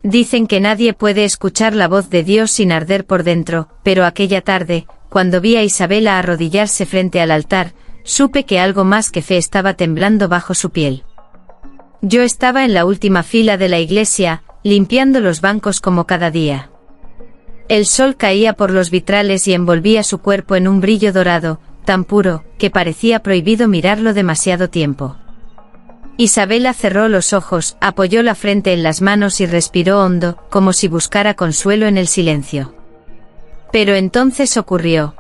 Dicen que nadie puede escuchar la voz de Dios sin arder por dentro, pero aquella tarde, cuando vi a Isabela arrodillarse frente al altar, supe que algo más que fe estaba temblando bajo su piel. Yo estaba en la última fila de la iglesia, limpiando los bancos como cada día. El sol caía por los vitrales y envolvía su cuerpo en un brillo dorado, tan puro, que parecía prohibido mirarlo demasiado tiempo. Isabela cerró los ojos, apoyó la frente en las manos y respiró hondo, como si buscara consuelo en el silencio. Pero entonces ocurrió.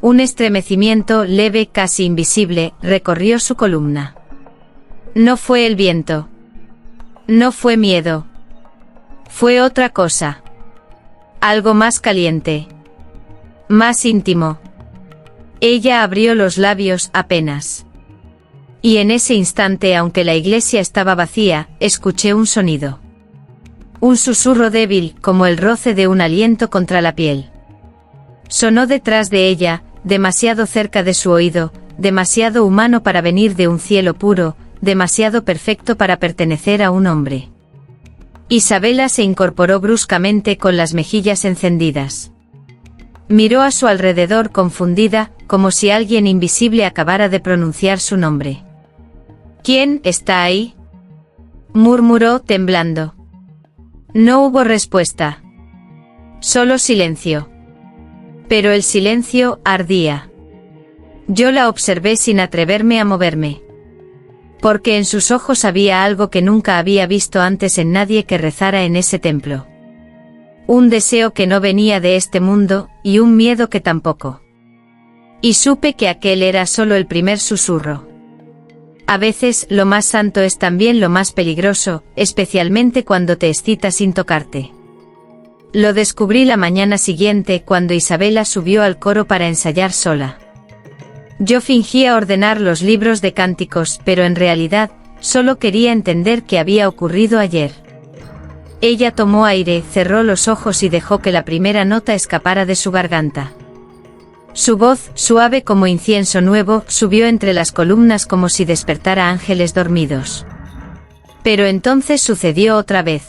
Un estremecimiento leve, casi invisible, recorrió su columna. No fue el viento. No fue miedo. Fue otra cosa. Algo más caliente. Más íntimo. Ella abrió los labios apenas. Y en ese instante, aunque la iglesia estaba vacía, escuché un sonido. Un susurro débil, como el roce de un aliento contra la piel. Sonó detrás de ella, demasiado cerca de su oído, demasiado humano para venir de un cielo puro, demasiado perfecto para pertenecer a un hombre. Isabela se incorporó bruscamente con las mejillas encendidas. Miró a su alrededor confundida, como si alguien invisible acabara de pronunciar su nombre. ¿Quién está ahí?, murmuró temblando. No hubo respuesta. Solo silencio. Pero el silencio ardía. Yo la observé sin atreverme a moverme. Porque en sus ojos había algo que nunca había visto antes en nadie que rezara en ese templo. Un deseo que no venía de este mundo, y un miedo que tampoco. Y supe que aquel era solo el primer susurro. A veces, lo más santo es también lo más peligroso, especialmente cuando te excita sin tocarte. Lo descubrí la mañana siguiente cuando Isabela subió al coro para ensayar sola. Yo fingía ordenar los libros de cánticos, pero en realidad, solo quería entender qué había ocurrido ayer. Ella tomó aire, cerró los ojos y dejó que la primera nota escapara de su garganta. Su voz, suave como incienso nuevo, subió entre las columnas como si despertara ángeles dormidos. Pero entonces sucedió otra vez.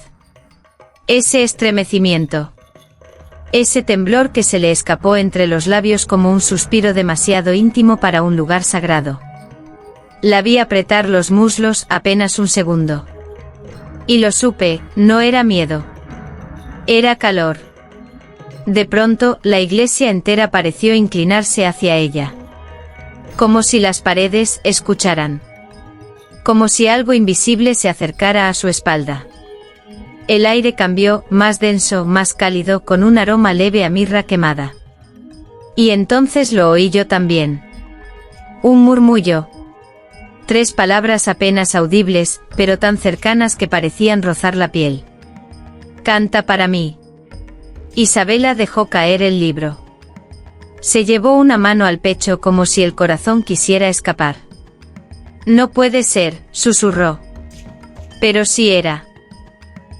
Ese estremecimiento. Ese temblor que se le escapó entre los labios como un suspiro demasiado íntimo para un lugar sagrado. La vi apretar los muslos apenas un segundo. Y lo supe, no era miedo. Era calor. De pronto, la iglesia entera pareció inclinarse hacia ella. Como si las paredes escucharan. Como si algo invisible se acercara a su espalda. El aire cambió, más denso, más cálido, con un aroma leve a mirra quemada. Y entonces lo oí yo también. Un murmullo. 3 palabras apenas audibles, pero tan cercanas que parecían rozar la piel. Canta para mí. Isabela dejó caer el libro. Se llevó una mano al pecho como si el corazón quisiera escapar. No puede ser, susurró. Pero sí era.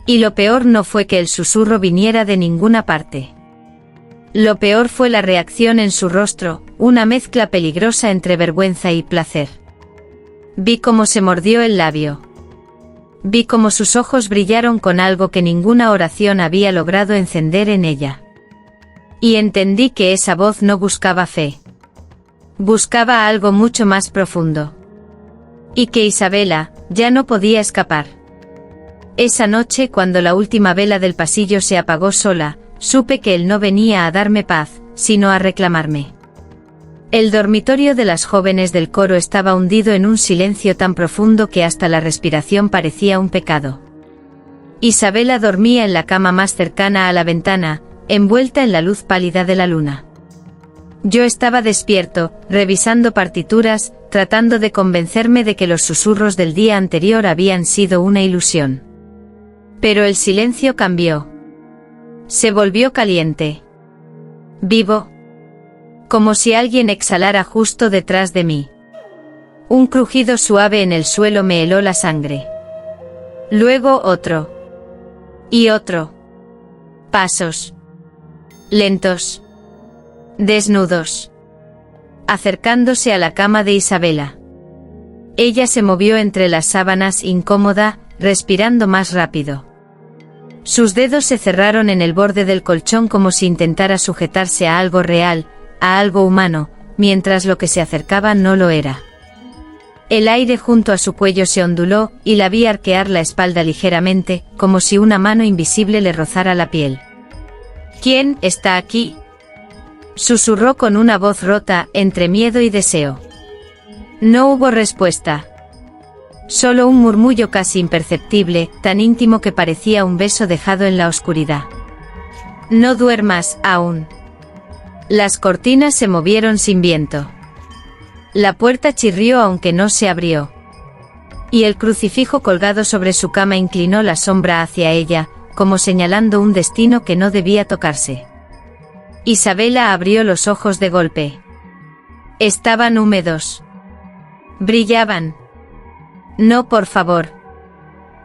Y lo peor no fue que el susurro viniera de ninguna parte. Lo peor fue la reacción en su rostro, una mezcla peligrosa entre vergüenza y placer. Vi cómo se mordió el labio. Vi cómo sus ojos brillaron con algo que ninguna oración había logrado encender en ella. Y entendí que esa voz no buscaba fe. Buscaba algo mucho más profundo. Y que Isabela ya no podía escapar. Esa noche, cuando la última vela del pasillo se apagó sola, supe que él no venía a darme paz, sino a reclamarme. El dormitorio de las jóvenes del coro estaba hundido en un silencio tan profundo que hasta la respiración parecía un pecado. Isabela dormía en la cama más cercana a la ventana, envuelta en la luz pálida de la luna. Yo estaba despierto, revisando partituras, tratando de convencerme de que los susurros del día anterior habían sido una ilusión. Pero el silencio cambió. Se volvió caliente. Vivo. Como si alguien exhalara justo detrás de mí. Un crujido suave en el suelo me heló la sangre. Luego otro. Y otro. Pasos. Lentos. Desnudos. Acercándose a la cama de Isabela. Ella se movió entre las sábanas incómoda, respirando más rápido. Sus dedos se cerraron en el borde del colchón como si intentara sujetarse a algo real, a algo humano, mientras lo que se acercaba no lo era. El aire junto a su cuello se onduló y la vi arquear la espalda ligeramente, como si una mano invisible le rozara la piel. «¿Quién está aquí?», susurró con una voz rota, entre miedo y deseo. No hubo respuesta. Solo un murmullo casi imperceptible, tan íntimo que parecía un beso dejado en la oscuridad. «No duermas, aún». Las cortinas se movieron sin viento. La puerta chirrió aunque no se abrió. Y el crucifijo colgado sobre su cama inclinó la sombra hacia ella, como señalando un destino que no debía tocarse. Isabela abrió los ojos de golpe. Estaban húmedos. Brillaban. «No, por favor».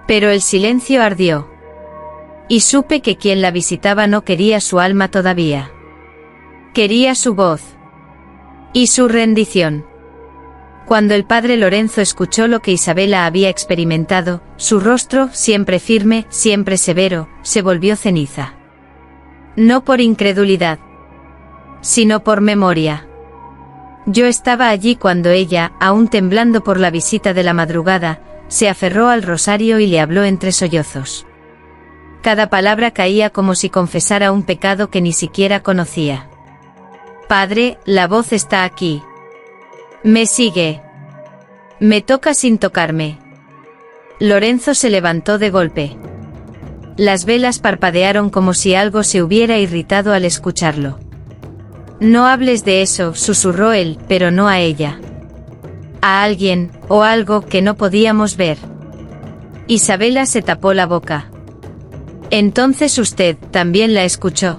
Pero el silencio ardió. Y supe que quien la visitaba no quería su alma todavía. Quería su voz. Y su rendición. Cuando el padre Lorenzo escuchó lo que Isabela había experimentado, su rostro, siempre firme, siempre severo, se volvió ceniza. No por incredulidad, sino por memoria. Yo estaba allí cuando ella, aún temblando por la visita de la madrugada, se aferró al rosario y le habló entre sollozos. Cada palabra caía como si confesara un pecado que ni siquiera conocía. «Padre, la voz está aquí. Me sigue. Me toca sin tocarme». Lorenzo se levantó de golpe. Las velas parpadearon como si algo se hubiera irritado al escucharlo. «No hables de eso», susurró él, pero no a ella. A alguien, o algo que no podíamos ver. Isabela se tapó la boca. «Entonces usted también la escuchó».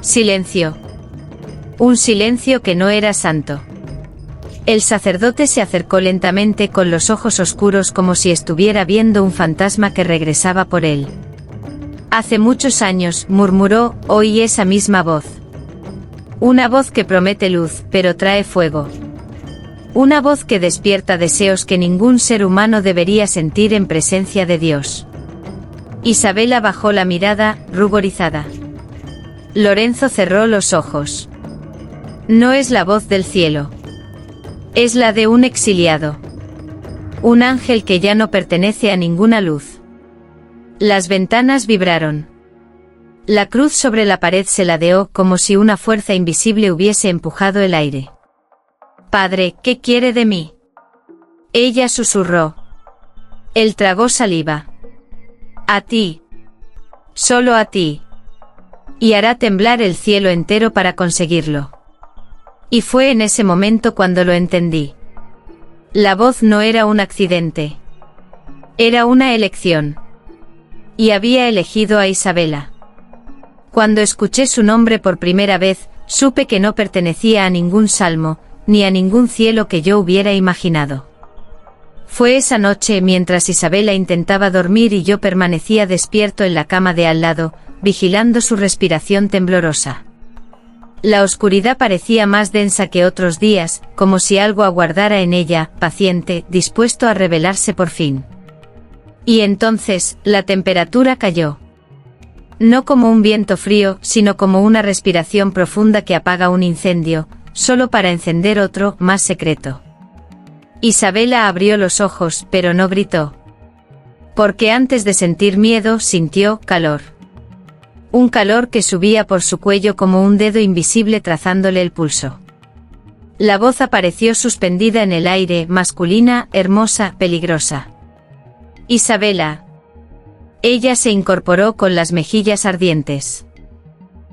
Silencio. Un silencio que no era santo. El sacerdote se acercó lentamente con los ojos oscuros como si estuviera viendo un fantasma que regresaba por él. «Hace muchos años», murmuró, «oí esa misma voz. Una voz que promete luz, pero trae fuego. Una voz que despierta deseos que ningún ser humano debería sentir en presencia de Dios». Isabela bajó la mirada, ruborizada. Lorenzo cerró los ojos. «No es la voz del cielo. Es la de un exiliado. Un ángel que ya no pertenece a ninguna luz». Las ventanas vibraron. La cruz sobre la pared se ladeó como si una fuerza invisible hubiese empujado el aire. «Padre, ¿qué quiere de mí?». Ella susurró. Él tragó saliva. «A ti. Solo a ti. Y hará temblar el cielo entero para conseguirlo». Y fue en ese momento cuando lo entendí. La voz no era un accidente. Era una elección. Y había elegido a Isabela. Cuando escuché su nombre por primera vez, supe que no pertenecía a ningún salmo, ni a ningún cielo que yo hubiera imaginado. Fue esa noche mientras Isabela intentaba dormir y yo permanecía despierto en la cama de al lado, vigilando su respiración temblorosa. La oscuridad parecía más densa que otros días, como si algo aguardara en ella, paciente, dispuesto a revelarse por fin. Y entonces, la temperatura cayó. No como un viento frío, sino como una respiración profunda que apaga un incendio, solo para encender otro, más secreto. Isabela abrió los ojos, pero no gritó. Porque antes de sentir miedo, sintió calor. Un calor que subía por su cuello como un dedo invisible trazándole el pulso. La voz apareció suspendida en el aire, masculina, hermosa, peligrosa. «Isabela». Ella se incorporó con las mejillas ardientes.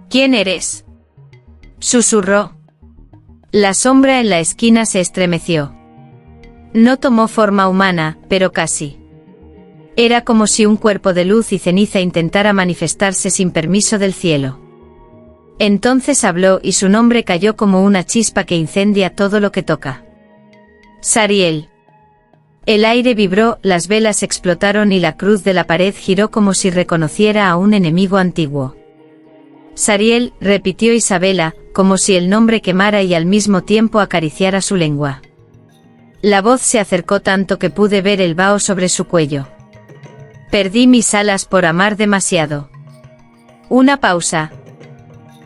«¿Quién eres?», susurró. La sombra en la esquina se estremeció. No tomó forma humana, pero casi. Era como si un cuerpo de luz y ceniza intentara manifestarse sin permiso del cielo. Entonces habló y su nombre cayó como una chispa que incendia todo lo que toca. «Sariel». El aire vibró, las velas explotaron y la cruz de la pared giró como si reconociera a un enemigo antiguo. «Sariel», repitió Isabela, como si el nombre quemara y al mismo tiempo acariciara su lengua. La voz se acercó tanto que pude ver el vaho sobre su cuello. Perdí mis alas por amar demasiado. Una pausa.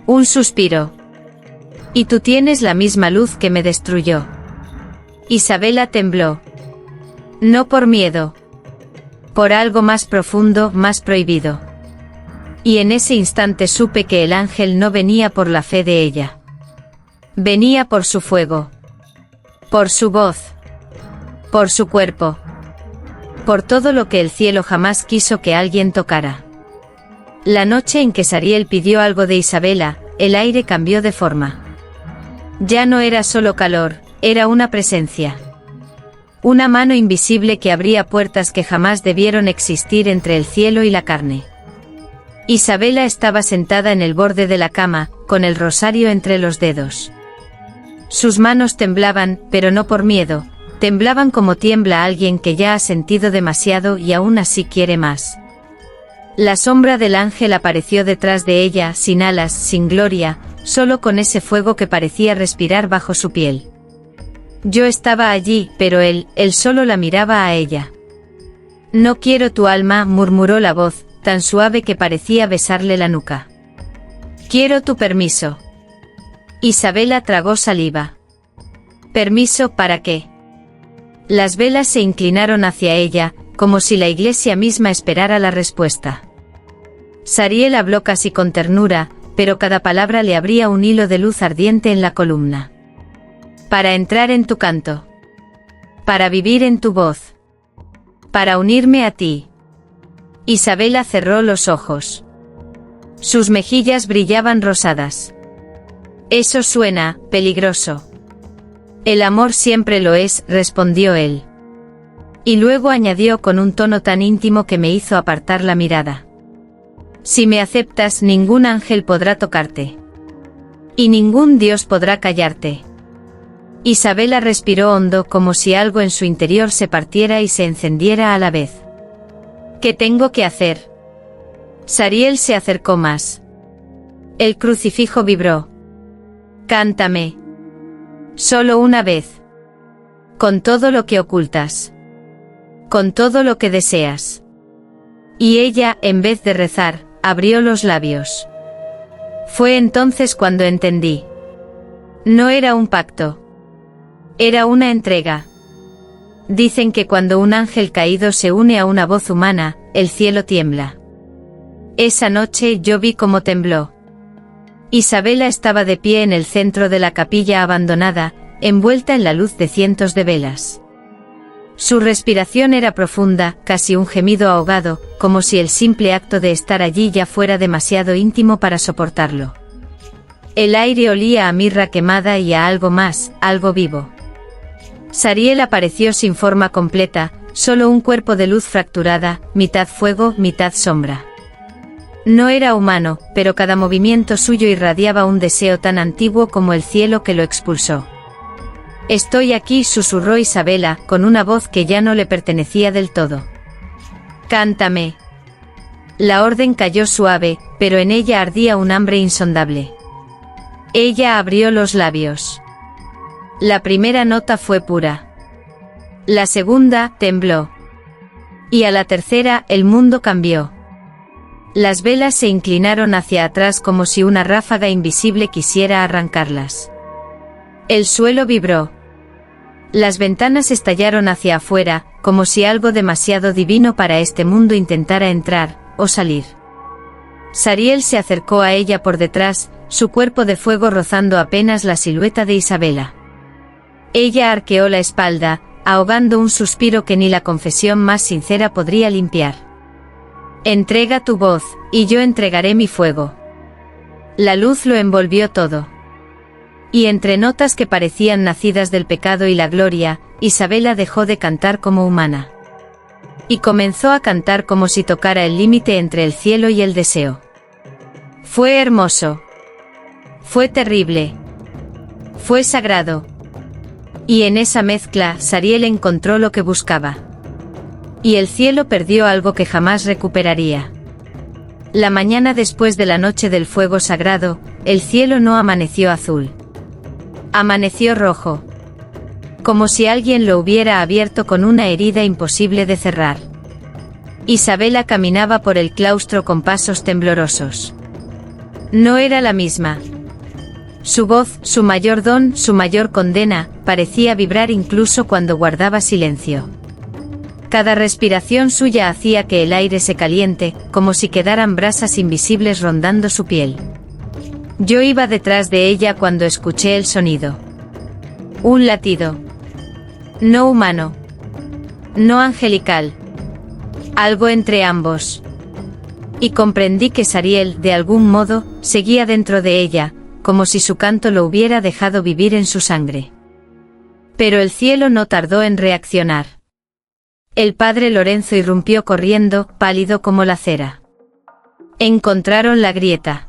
Un suspiro. Y tú tienes la misma luz que me destruyó. Isabela tembló. No por miedo. Por algo más profundo, más prohibido. Y en ese instante supe que el ángel no venía por la fe de ella. Venía por su fuego. Por su voz. Por su cuerpo. Por todo lo que el cielo jamás quiso que alguien tocara. La noche en que Sariel pidió algo de Isabela, el aire cambió de forma. Ya no era solo calor, era una presencia. Una mano invisible que abría puertas que jamás debieron existir entre el cielo y la carne. Isabela estaba sentada en el borde de la cama, con el rosario entre los dedos. Sus manos temblaban, pero no por miedo, temblaban como tiembla alguien que ya ha sentido demasiado y aún así quiere más. La sombra del ángel apareció detrás de ella, sin alas, sin gloria, solo con ese fuego que parecía respirar bajo su piel. Yo estaba allí, pero él solo la miraba a ella. No quiero tu alma, murmuró la voz, tan suave que parecía besarle la nuca. Quiero tu permiso. Isabela tragó saliva. ¿Permiso para qué? Las velas se inclinaron hacia ella, como si la iglesia misma esperara la respuesta. Sariel habló casi con ternura, pero cada palabra le abría un hilo de luz ardiente en la columna. Para entrar en tu canto. Para vivir en tu voz. Para unirme a ti. Isabela cerró los ojos. Sus mejillas brillaban rosadas. Eso suena peligroso. El amor siempre lo es, respondió él. Y luego añadió con un tono tan íntimo que me hizo apartar la mirada. Si me aceptas, ningún ángel podrá tocarte. Y ningún Dios podrá callarte. Isabela respiró hondo como si algo en su interior se partiera y se encendiera a la vez. ¿Qué tengo que hacer? Sariel se acercó más. El crucifijo vibró. Cántame. Solo una vez. Con todo lo que ocultas. Con todo lo que deseas. Y ella, en vez de rezar, abrió los labios. Fue entonces cuando entendí. No era un pacto. Era una entrega. Dicen que cuando un ángel caído se une a una voz humana, el cielo tiembla. Esa noche yo vi cómo tembló. Isabela estaba de pie en el centro de la capilla abandonada, envuelta en la luz de cientos de velas. Su respiración era profunda, casi un gemido ahogado, como si el simple acto de estar allí ya fuera demasiado íntimo para soportarlo. El aire olía a mirra quemada y a algo más, algo vivo. Sariel apareció sin forma completa, solo un cuerpo de luz fracturada, mitad fuego, mitad sombra. No era humano, pero cada movimiento suyo irradiaba un deseo tan antiguo como el cielo que lo expulsó. Estoy aquí, susurró Isabela, con una voz que ya no le pertenecía del todo. Cántame. La orden cayó suave, pero en ella ardía un hambre insondable. Ella abrió los labios. La primera nota fue pura. La segunda, tembló. Y a la tercera, el mundo cambió. Las velas se inclinaron hacia atrás como si una ráfaga invisible quisiera arrancarlas. El suelo vibró. Las ventanas estallaron hacia afuera, como si algo demasiado divino para este mundo intentara entrar, o salir. Sariel se acercó a ella por detrás, su cuerpo de fuego rozando apenas la silueta de Isabela. Ella arqueó la espalda, ahogando un suspiro que ni la confesión más sincera podría limpiar. Entrega tu voz, y yo entregaré mi fuego. La luz lo envolvió todo. Y entre notas que parecían nacidas del pecado y la gloria, Isabela dejó de cantar como humana. Y comenzó a cantar como si tocara el límite entre el cielo y el deseo. Fue hermoso. Fue terrible. Fue sagrado. Y en esa mezcla, Sariel encontró lo que buscaba. Y el cielo perdió algo que jamás recuperaría. La mañana después de la noche del fuego sagrado, el cielo no amaneció azul. Amaneció rojo. Como si alguien lo hubiera abierto con una herida imposible de cerrar. Isabela caminaba por el claustro con pasos temblorosos. No era la misma. Su voz, su mayor don, su mayor condena, parecía vibrar incluso cuando guardaba silencio. Cada respiración suya hacía que el aire se caliente, como si quedaran brasas invisibles rondando su piel. Yo iba detrás de ella cuando escuché el sonido. Un latido. No humano. No angelical. Algo entre ambos. Y comprendí que Sariel, de algún modo, seguía dentro de ella, como si su canto lo hubiera dejado vivir en su sangre. Pero el cielo no tardó en reaccionar. El padre Lorenzo irrumpió corriendo, pálido como la cera. Encontraron la grieta.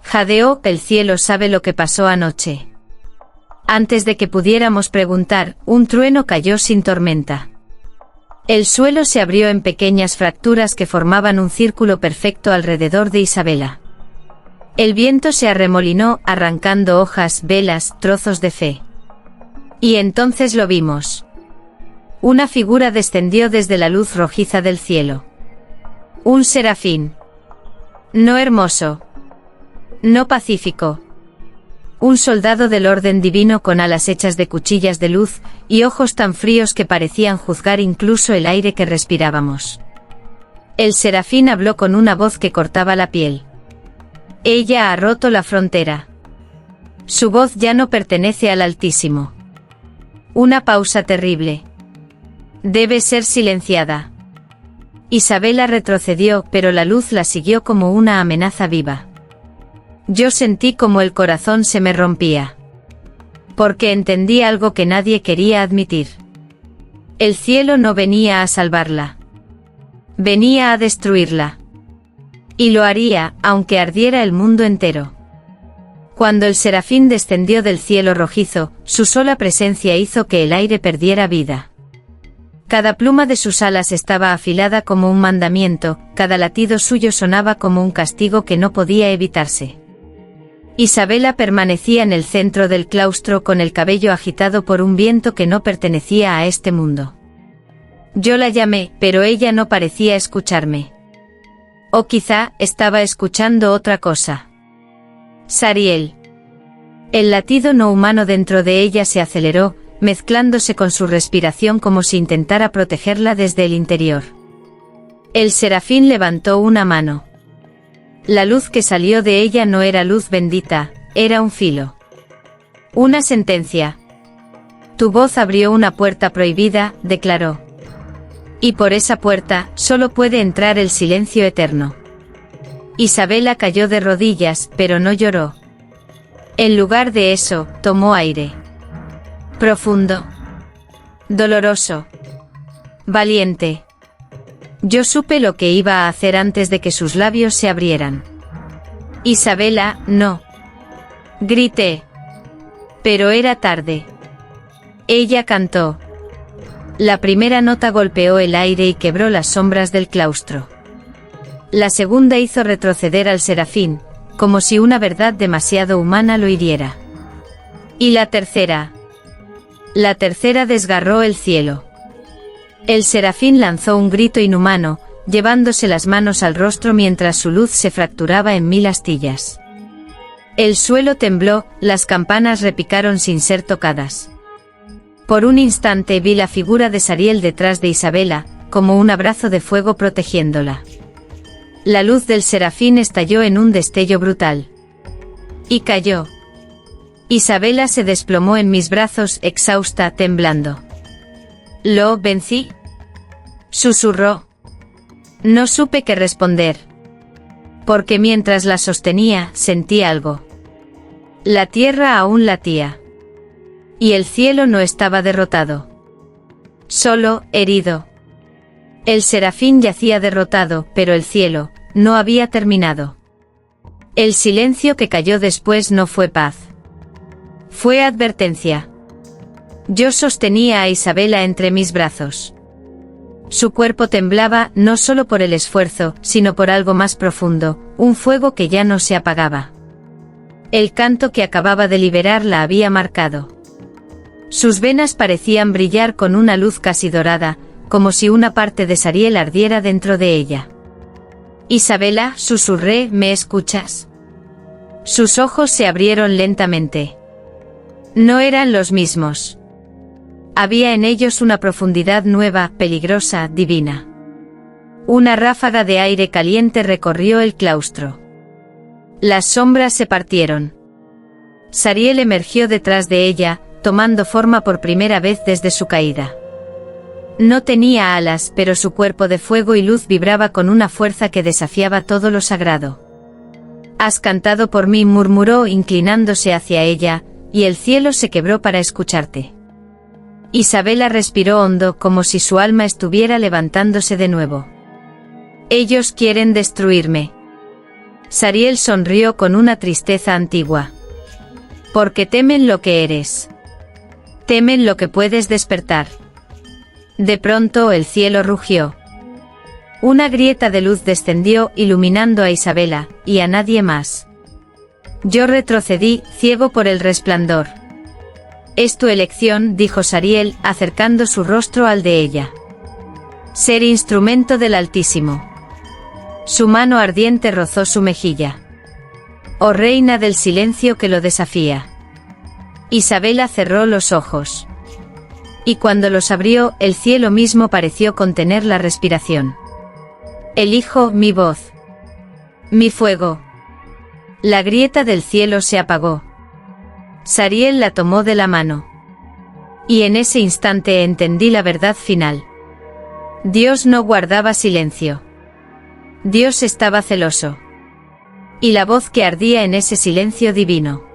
Jadeó, el cielo sabe lo que pasó anoche. Antes de que pudiéramos preguntar, un trueno cayó sin tormenta. El suelo se abrió en pequeñas fracturas que formaban un círculo perfecto alrededor de Isabela. El viento se arremolinó, arrancando hojas, velas, trozos de fe. Y entonces lo vimos. Una figura descendió desde la luz rojiza del cielo. Un serafín. No hermoso. No pacífico. Un soldado del orden divino con alas hechas de cuchillas de luz, y ojos tan fríos que parecían juzgar incluso el aire que respirábamos. El serafín habló con una voz que cortaba la piel. Ella ha roto la frontera. Su voz ya no pertenece al Altísimo. Una pausa terrible. Debe ser silenciada. Isabela retrocedió, pero la luz la siguió como una amenaza viva. Yo sentí como el corazón se me rompía. Porque entendí algo que nadie quería admitir. El cielo no venía a salvarla. Venía a destruirla. Y lo haría, aunque ardiera el mundo entero. Cuando el serafín descendió del cielo rojizo, su sola presencia hizo que el aire perdiera vida. Cada pluma de sus alas estaba afilada como un mandamiento, cada latido suyo sonaba como un castigo que no podía evitarse. Isabela permanecía en el centro del claustro con el cabello agitado por un viento que no pertenecía a este mundo. Yo la llamé, pero ella no parecía escucharme. O quizá estaba escuchando otra cosa. Sariel. El latido no humano dentro de ella se aceleró, mezclándose con su respiración como si intentara protegerla desde el interior. El serafín levantó una mano. La luz que salió de ella no era luz bendita, era un filo. Una sentencia. Tu voz abrió una puerta prohibida, declaró. Y por esa puerta, solo puede entrar el silencio eterno. Isabela cayó de rodillas, pero no lloró. En lugar de eso, tomó aire. Profundo. Doloroso. Valiente. Yo supe lo que iba a hacer antes de que sus labios se abrieran. Isabela, no. Grité. Pero era tarde. Ella cantó. La primera nota golpeó el aire y quebró las sombras del claustro. La segunda hizo retroceder al serafín, como si una verdad demasiado humana lo hiriera. Y la tercera. La tercera desgarró el cielo. El serafín lanzó un grito inhumano, llevándose las manos al rostro mientras su luz se fracturaba en 1000 astillas. El suelo tembló, las campanas repicaron sin ser tocadas. Por un instante vi la figura de Sariel detrás de Isabela, como un abrazo de fuego protegiéndola. La luz del serafín estalló en un destello brutal. Y cayó. Isabela se desplomó en mis brazos, exhausta, temblando. ¿Lo vencí? Susurró. No supe qué responder. Porque mientras la sostenía, sentí algo. La tierra aún latía. Y el cielo no estaba derrotado. Solo, herido. El serafín yacía derrotado, pero el cielo, no había terminado. El silencio que cayó después no fue paz. Fue advertencia. Yo sostenía a Isabela entre mis brazos. Su cuerpo temblaba, no solo por el esfuerzo, sino por algo más profundo, un fuego que ya no se apagaba. El canto que acababa de liberar la había marcado. Sus venas parecían brillar con una luz casi dorada, como si una parte de Sariel ardiera dentro de ella. Isabela, susurré, ¿me escuchas? Sus ojos se abrieron lentamente. No eran los mismos. Había en ellos una profundidad nueva, peligrosa, divina. Una ráfaga de aire caliente recorrió el claustro. Las sombras se partieron. Sariel emergió detrás de ella, tomando forma por primera vez desde su caída. No tenía alas, pero su cuerpo de fuego y luz vibraba con una fuerza que desafiaba todo lo sagrado. «Has cantado por mí», murmuró inclinándose hacia ella, y el cielo se quebró para escucharte. Isabela respiró hondo, como si su alma estuviera levantándose de nuevo. «Ellos quieren destruirme». Sariel sonrió con una tristeza antigua. «Porque temen lo que eres. Temen lo que puedes despertar». De pronto el cielo rugió. Una grieta de luz descendió, iluminando a Isabela, y a nadie más. Yo retrocedí, ciego por el resplandor. «Es tu elección», dijo Sariel, acercando su rostro al de ella. «Ser instrumento del Altísimo». Su mano ardiente rozó su mejilla. «Oh reina del silencio que lo desafía». Isabela cerró los ojos. Y cuando los abrió, el cielo mismo pareció contener la respiración. «Elijo mi voz. Mi fuego». La grieta del cielo se apagó. Sariel la tomó de la mano. Y en ese instante entendí la verdad final. Dios no guardaba silencio. Dios estaba celoso. Y la voz que ardía en ese silencio divino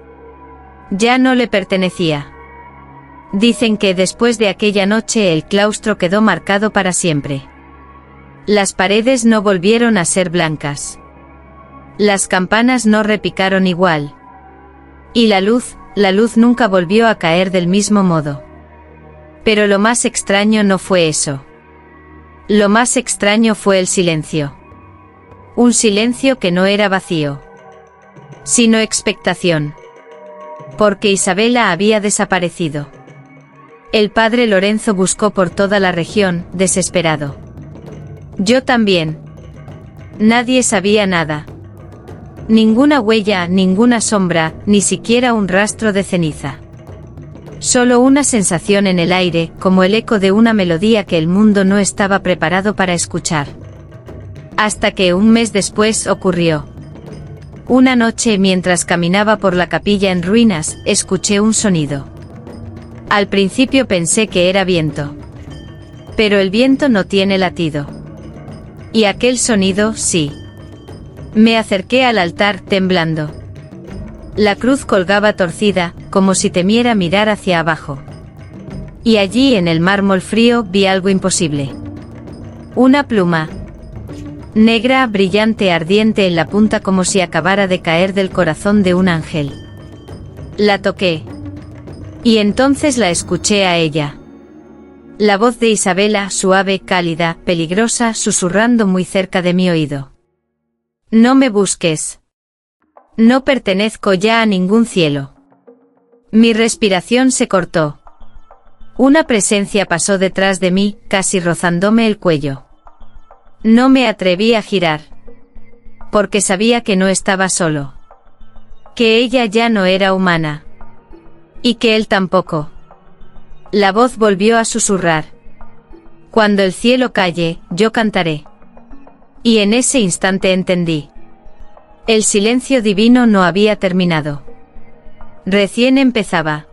ya no le pertenecía. Dicen que después de aquella noche el claustro quedó marcado para siempre. Las paredes no volvieron a ser blancas. Las campanas no repicaron igual. Y la luz nunca volvió a caer del mismo modo. Pero lo más extraño no fue eso. Lo más extraño fue el silencio. Un silencio que no era vacío, sino expectación. Porque Isabela había desaparecido. El padre Lorenzo buscó por toda la región, desesperado. Yo también. Nadie sabía nada. Ninguna huella, ninguna sombra, ni siquiera un rastro de ceniza. Solo una sensación en el aire, como el eco de una melodía que el mundo no estaba preparado para escuchar. Hasta que un mes después ocurrió. Una noche mientras caminaba por la capilla en ruinas, escuché un sonido. Al principio pensé que era viento. Pero el viento no tiene latido. Y aquel sonido, sí. Me acerqué al altar, temblando. La cruz colgaba torcida, como si temiera mirar hacia abajo. Y allí en el mármol frío vi algo imposible. Una pluma. Negra, brillante, ardiente en la punta, como si acabara de caer del corazón de un ángel. La toqué. Y entonces la escuché a ella. La voz de Isabela, suave, cálida, peligrosa, susurrando muy cerca de mi oído. «No me busques. No pertenezco ya a ningún cielo». Mi respiración se cortó. Una presencia pasó detrás de mí, casi rozándome el cuello. No me atreví a girar. Porque sabía que no estaba solo. Que ella ya no era humana. Y que él tampoco. La voz volvió a susurrar. «Cuando el cielo calle, yo cantaré». Y en ese instante entendí. El silencio divino no había terminado. Recién empezaba.